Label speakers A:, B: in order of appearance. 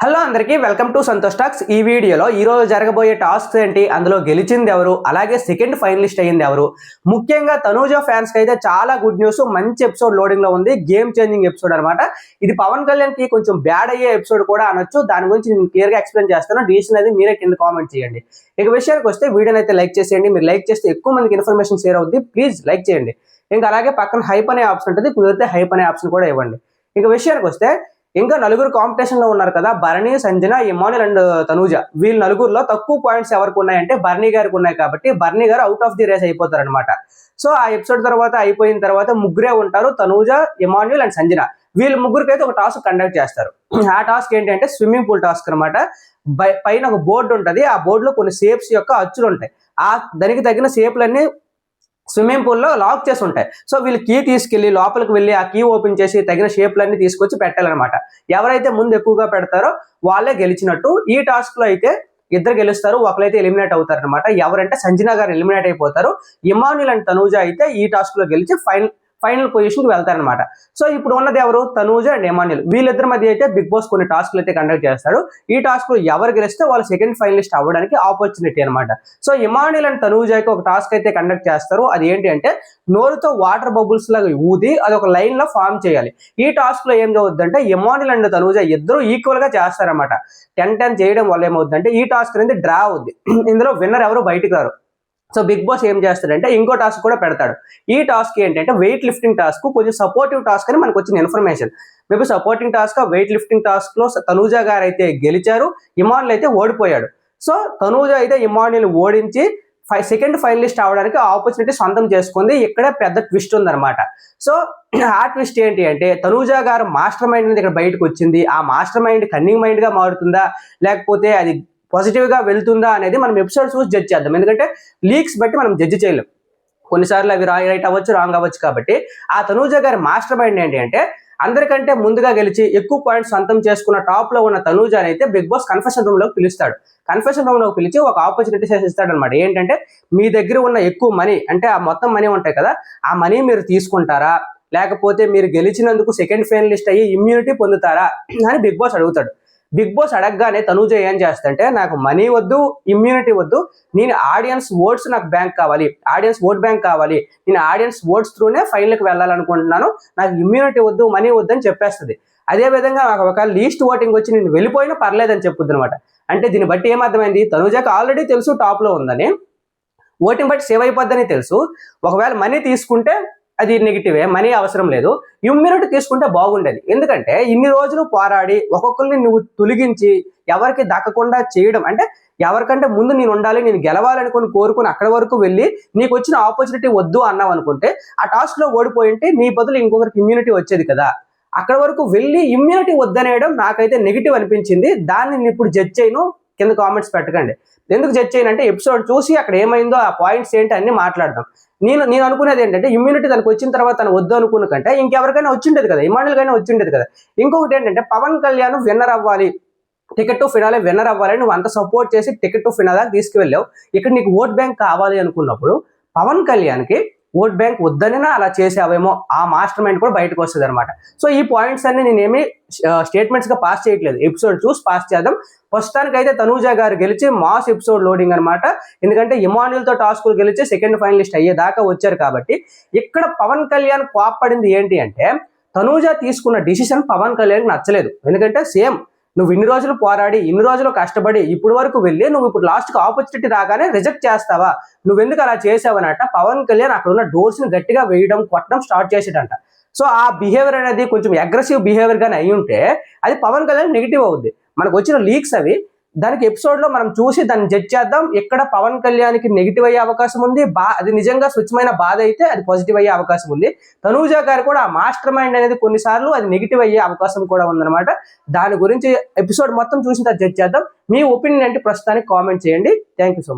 A: Hello అందరికీ welcome to Santosh talks. ఈ వీడియోలో ఈరోజు జరగబోయే టాస్క్స్ ఏంటి, అందులో గెలిచింది ఎవరు, అలాగే సెకండ్ ఫైనలిస్ట్ అయ్యింది ఎవరు, ముఖ్యంగా తనూజ ఫ్యాన్స్ కి అయితే చాలా గుడ్ న్యూస్, మంచి ఎపిసోడ్ లోడింగ్ లో ఉంది. గేమ్ చేంజింగ్ ఎపిసోడ్ అనమాట. ఇది పవన్ కళ్యాణ్ కి కొంచెం బ్యాడ్ అయ్యే ఎపిసోడ్ కూడా అనొచ్చు. దాని గురించి నేను క్లియర్ గా ఎక్స్ప్లెయిన్ చేస్తాను. డిసిషన్ అనేది మీరే కింద కామెంట్ చేయండి. ఇక విషయానికి వస్తే వీడియోని అయితే లైక్ చేసేయండి. మీరు లైక్ చేస్తే ఎక్కువ మందికి ఇన్ఫర్మేషన్ షేర్ అవుతుంది. ప్లీజ్ లైక్ చేయండి. ఇంకా అలాగే పక్కన హైప్ అనే ఆప్షన్ ఉంటుంది, కుదిరితే హైప్ అనే ఆప్షన్ కూడా ఇవ్వండి. ఇక విషయానికి వస్తే ఇంకా నలుగురు కాంపిటీషన్ లో ఉన్నారు కదా, భరణి, సంజన, ఇమానుయల్ అండ్ తనూజ. వీళ్ళు నలుగురులో తక్కువ పాయింట్స్ ఎవరికి ఉన్నాయంటే భరణి గారికి ఉన్నాయి. కాబట్టి Bharani garu out of the race అయిపోతారు అనమాట. సో ఆ ఎపిసోడ్ తర్వాత అయిపోయిన తర్వాత ముగ్గురే ఉంటారు, తనూజ, ఇమానుయల్ అండ్ సంజన. వీళ్ళు ముగ్గురికి అయితే ఒక టాస్క్ కండక్ట్ చేస్తారు. ఆ టాస్క్ ఏంటంటే స్విమ్మింగ్ పూల్ టాస్క్ అనమాట. పైన ఒక బోర్డు ఉంటుంది, ఆ బోర్డులో కొన్ని షేప్స్ యొక్క అచ్చులు ఉంటాయి. ఆ దానికి తగిన షేప్లన్నీ స్విమ్మింగ్ పూల్లో లాక్ చేసి ఉంటాయి. సో వీళ్ళు కీ తీసుకెళ్లి లోపలికి వెళ్ళి ఆ కీ ఓపెన్ చేసి తగిన షేప్లన్నీ తీసుకొచ్చి పెట్టాలన్నమాట. ఎవరైతే ముందు ఎక్కువగా పెడతారో వాళ్ళే గెలిచినట్టు. ఈ టాస్క్ లో అయితే ఇద్దరు గెలుస్తారు, ఒకరైతే ఎలిమినేట్ అవుతారు అనమాట. ఎవరంటే సంజన గారు ఎలిమినేట్ అయిపోతారు. ఇమానుయల్ అండ్ తనూజ అయితే ఈ టాస్క్ లో గెలిచి ఫైనల్ పొజిషన్ కి వెళ్తారనమాట. సో ఇప్పుడు ఉన్నది ఎవరు, తనూజ అండ్ ఇమానుయల్. వీళ్ళిద్దరి మధ్య అయితే బిగ్ బాస్ కొన్ని టాస్క్లు అయితే కండక్ట్ చేస్తాడు. ఈ టాస్క్ లో ఎవరు గెలిస్తే వాళ్ళు సెకండ్ ఫైనలిస్ట్ అవ్వడానికి ఆపర్చునిటీ అనమాట. సో ఇమానుయల్ అండ్ తనూజకి ఒక టాస్క్ అయితే కండక్ట్ చేస్తారు. అది ఏంటి అంటే నోరుతో వాటర్ బబుల్స్ లాగా ఊది అది ఒక లైన్ లో ఫామ్ చేయాలి. ఈ టాస్క్ లో ఏం జరుగుతుందంటే ఇమానుయల్ అండ్ తనూజ ఇద్దరు ఈక్వల్ గా చేస్తారనమాట. 10-10 చేయడం వల్ల ఏమవుతుందంటే ఈ టాస్క్ అనేది డ్రా అవుద్ది. ఇందులో విన్నర్ ఎవరు బయటకు రారు. సో బిగ్ బాస్ ఏం చేస్తాడంటే ఇంకో టాస్క్ కూడా పెడతాడు. ఈ టాస్క్ ఏంటంటే వెయిట్ లిఫ్టింగ్ టాస్క్, కొంచెం సపోర్టివ్ టాస్క్ అని మనకు వచ్చిన information. Maybe supporting task, weight lifting task లో తనూజ గారు అయితే గెలిచారు, ఇమానుయల్ అయితే ఓడిపోయాడు. సో తనూజ అయితే ఇమానుయల్ ఓడించి సెకండ్ ఫైనలిస్ట్ అవడానికి ఆపర్చునిటీ సొంతం చేసుకుంది. ఇక్కడ పెద్ద ట్విస్ట్ ఉందన్నమాట. సో ఆ ట్విస్ట్ ఏంటి అంటే తనూజ గారు మాస్టర్ మైండ్ అనేది ఇక్కడ బయటకు వచ్చింది. ఆ మాస్టర్ మైండ్ కన్నింగ్ మైండ్ గా మారుతుందా, లేకపోతే అది పాజిటివ్ గా వెళ్తుందా అనేది మనం ఎపిసోడ్ చూసి జడ్జ్ చేద్దాం. ఎందుకంటే లీక్స్ బట్టి మనం జడ్జ్ చేయలేం, కొన్నిసార్లు అవి రైట్ అవ్వచ్చు, రాంగ్ అవ్వచ్చు. కాబట్టి ఆ తనూజ గారి మాస్టర్ మైండ్ ఏంటి అంటే అందరికంటే ముందుగా గెలిచి ఎక్కువ పాయింట్స్ సొంతం చేసుకున్న టాప్ లో ఉన్న తనూజ అయితే బిగ్ బాస్ కన్ఫెషన్ రూమ్ లోకి పిలుస్తాడు. కన్ఫెషన్ రూమ్ లోకి పిలిచి ఒక ఆపర్చునిటీ ఇస్తాడు అనమాట. ఏంటంటే మీ దగ్గర ఉన్న ఎక్కువ మనీ, అంటే ఆ మొత్తం మనీ ఉంటాయి కదా, ఆ మనీ మీరు తీసుకుంటారా, లేకపోతే మీరు గెలిచినందుకు సెకండ్ ఫైనలిస్ట్ అయ్యి ఇమ్యూనిటీ పొందుతారా అని బిగ్ బాస్ అడుగుతాడు. బిగ్ బాస్ అడగగానే తనూజ ఏం చేస్తంటే నాకు మనీ వద్దు, ఇమ్యూనిటీ వద్దు, నేను ఆడియన్స్ ఓట్స్ నాకు బ్యాంక్ కావాలి, ఆడియన్స్ ఓట్ బ్యాంక్ కావాలి, నేను ఆడియన్స్ ఓట్స్ త్రూనే ఫైనల్కి వెళ్ళాలనుకుంటున్నాను, నాకు ఇమ్యూనిటీ వద్దు, మనీ వద్దు అని చెప్పేస్తుంది. అదే విధంగా నాకు ఒక లీస్ట్ ఓటింగ్ వచ్చి నేను వెళ్ళిపోయినా పర్లేదని చెప్పుద్ది అనమాట. అంటే దీన్ని బట్టి ఏమర్థమైంది, తనూజకి ఆల్రెడీ తెలుసు టాప్ లో ఉందని, ఓటింగ్ బట్టి సేవ్ అయిపోద్దని తెలుసు. ఒకవేళ మనీ తీసుకుంటే అది నెగిటివే, మనీ అవసరం లేదు. ఇమ్యూనిటీ తీసుకుంటే బాగుండేది. ఎందుకంటే ఇన్ని రోజులు పోరాడి ఒక్కొక్కరిని నువ్వు తొలగించి ఎవరికి దక్కకుండా చేయడం, అంటే ఎవరికంటే ముందు నేను ఉండాలి, నేను గెలవాలనుకుని కోరుకుని అక్కడి వరకు వెళ్ళి నీకు వచ్చిన ఆపర్చునిటీ వద్దు అన్నావు అనుకుంటే ఆ టాస్క్ లో ఓడిపోయింటే నీ బదులు ఇంకొకరికి ఇమ్యూనిటీ వచ్చేది కదా. అక్కడ వరకు వెళ్ళి ఇమ్యూనిటీ వద్దనేయడం నాకైతే నెగిటివ్ అనిపించింది. దాన్ని నేను ఇప్పుడు జడ్జ్ చేయను, కింద కామెంట్స్ పెట్టకండి. ఎందుకు జడ్జ్ చేయనంటే ఎపిసోడ్ చూసి అక్కడ ఏమైందో ఆ పాయింట్స్ ఏంటి అన్ని మాట్లాడదాం. నేను అనుకునేది ఏంటంటే ఇమ్యూనిటీ తనకు వచ్చిన తర్వాత తను వద్దు అనుకున్న కంటే ఇంకెవరికైనా వచ్చిండేది కదా, ఇమానుయల్ కైనా వచ్చిండేది కదా. ఇంకొకటి ఏంటంటే పవన్ కళ్యాణ్ విన్నర్ అవ్వాలి, టికెట్ టు ఫినాలే విన్నర్ అవ్వాలని నువ్వు అంత సపోర్ట్ చేసి టికెట్ టు ఫినాలే తీసుకువెళ్ళావు. ఇక్కడ నీకు ఓట్ బ్యాంక్ కావాలి అనుకున్నప్పుడు పవన్ కళ్యాణ్కి ఓట్ బ్యాంక్ వద్దనినా అలా చేసావేమో, ఆ మాస్టర్ మైండ్ కూడా బయటకు వస్తుంది అనమాట. సో ఈ పాయింట్స్ అన్ని నేనేమి స్టేట్మెంట్స్ గా పాస్ చేయట్లేదు, ఎపిసోడ్ చూసి పాస్ చేద్దాం. ప్రస్తుతానికి అయితే తనూజ గారు గెలిచి మాస్ ఎపిసోడ్ లోడింగ్ అనమాట. ఎందుకంటే ఇమానుయల్ తో టాస్కులు గెలిచి సెకండ్ ఫైనలిస్ట్ అయ్యేదాకా వచ్చారు. కాబట్టి ఇక్కడ పవన్ కళ్యాణ్ కోప్పడింది ఏంటి అంటే తనూజ తీసుకున్న డిసిషన్ పవన్ కళ్యాణ్ నచ్చలేదు. ఎందుకంటే సేమ్ నువ్వు ఇన్ని రోజులు పోరాడి, ఇన్ని రోజులు కష్టపడి ఇప్పుడు వరకు వెళ్ళి నువ్వు ఇప్పుడు లాస్ట్కి ఆపర్చునిటీ రాగానే రిజెక్ట్ చేస్తావా, నువ్వెందుకు అలా చేసావనట పవన్ కళ్యాణ్ అక్కడ ఉన్న డోర్స్ ని గట్టిగా వేయడం, కొట్టడం స్టార్ట్ చేసేటంట. సో ఆ బిహేవియర్ అనేది కొంచెం అగ్రెసివ్ బిహేవియర్ గానే అయి ఉంటే అది పవన్ కళ్యాణ్ నెగిటివ్ అవుద్ది. మనకు వచ్చిన లీక్స్ అవి, దానికి ఎపిసోడ్ లో మనం చూసి దాన్ని జడ్జ్ చేద్దాం. ఎక్కడ పవన్ కళ్యాణ్కి నెగిటివ్ అయ్యే అవకాశం ఉంది, అది నిజంగా స్వచ్ఛమైన బాధ అయితే అది పాజిటివ్ అయ్యే అవకాశం ఉంది. తనూజ గారు కూడా ఆ మాస్టర్ మైండ్ అనేది కొన్నిసార్లు అది నెగిటివ్ అయ్యే అవకాశం కూడా ఉందన్నమాట. దాని గురించి ఎపిసోడ్ మొత్తం చూసిన తర్వాత జడ్జ్ చేద్దాం. మీ ఒపీనియన్ అంటే ప్రస్తుతానికి కామెంట్ చేయండి. Thank you so much.